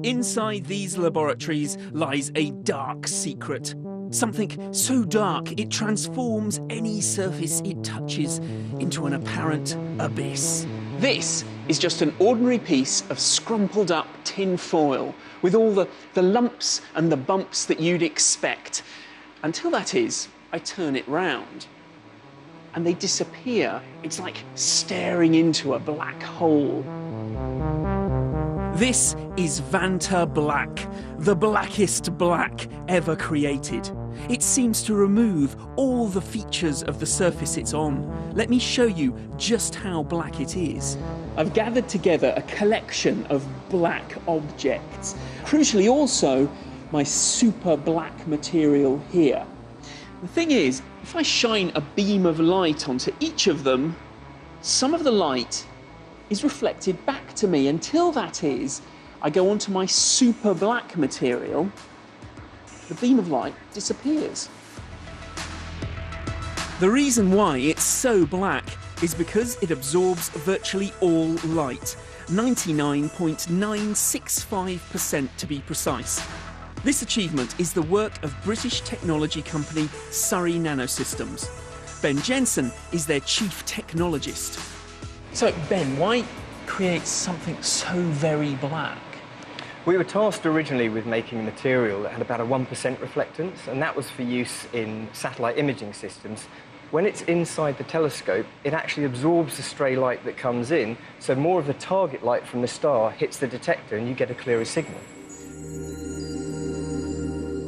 Inside these laboratories lies a dark secret. Something so dark it transforms any surface it touches into an apparent abyss. This is just an ordinary piece of scrumpled up tin foil with all the lumps and the bumps that you'd expect. Until that is, I turn it round and they disappear. It's like staring into a black hole. This is Vantablack, the blackest black ever created. It seems to remove all the features of the surface it's on. Let me show you just how black it is. I've gathered together a collection of black objects. Crucially also, my super black material here. The thing is, if I shine a beam of light onto each of them, some of the light is reflected back to me. Until that is, I go onto my super black material, the beam of light disappears. The reason why it's so black is because it absorbs virtually all light, 99.965% to be precise. This achievement is the work of British technology company Surrey Nanosystems. Ben Jensen is their chief technologist. So, Ben, why create something so very black? We were tasked originally with making a material that had about a 1% reflectance, and that was for use in satellite imaging systems. When it's inside the telescope, it actually absorbs the stray light that comes in, so more of the target light from the star hits the detector and you get a clearer signal.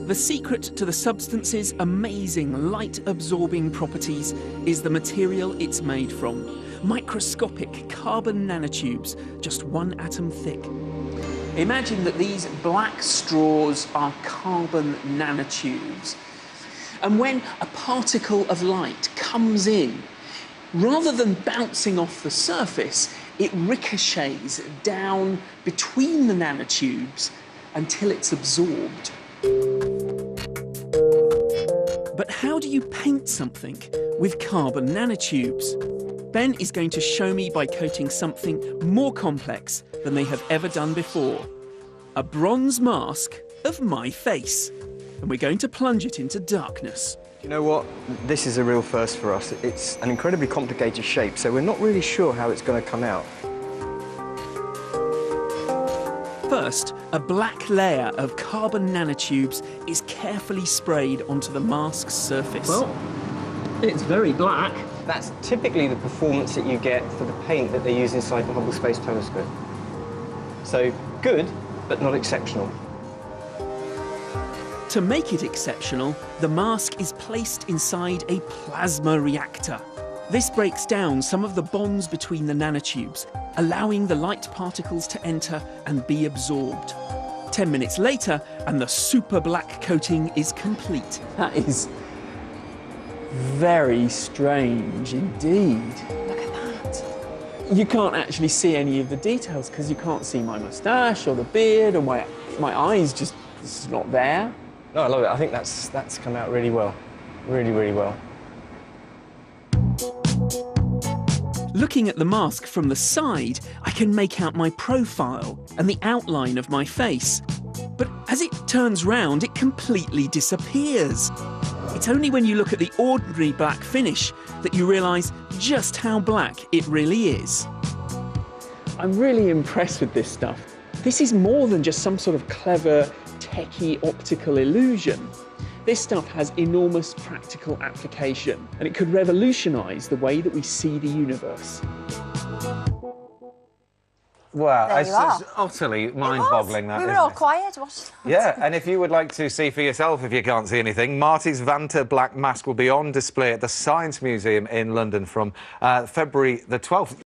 The secret to the substance's amazing light-absorbing properties is the material it's made from. Microscopic carbon nanotubes, just 1 atom thick. Imagine that these black straws are carbon nanotubes. And when a particle of light comes in, rather than bouncing off the surface, it ricochets down between the nanotubes until it's absorbed. But how do you paint something with carbon nanotubes? Ben is going to show me by coating something more complex than they have ever done before. A bronze mask of my face. And we're going to plunge it into darkness. You know what? This is a real first for us. It's an incredibly complicated shape, so we're not really sure how it's going to come out. First, a black layer of carbon nanotubes is carefully sprayed onto the mask's surface. Well, it's very black. That's typically the performance that you get for the paint that they use inside the Hubble Space Telescope. So, good, but not exceptional. To make it exceptional, the mask is placed inside a plasma reactor. This breaks down some of the bonds between the nanotubes, allowing the light particles to enter and be absorbed. 10 minutes later, and the super black coating is complete. That is very strange indeed. Look at that. You can't actually see any of the details because you can't see my moustache or the beard or my eyes just not there. No, I love it. I think that's come out really well. Really, really well. Looking at the mask from the side, I can make out my profile and the outline of my face. But as it turns round, it completely disappears. It's only when you look at the ordinary black finish that you realise just how black it really is. I'm really impressed with this stuff. This is more than just some sort of clever, techie optical illusion. This stuff has enormous practical application, and it could revolutionise the way that we see the universe. Wow, There it's you are. utterly mind-boggling, that, We were isn't all it? quiet, wasn't it? Yeah, and if you would like to see for yourself, if you can't see anything, Marty's Vantablack mask will be on display at the Science Museum in London from February the 12th.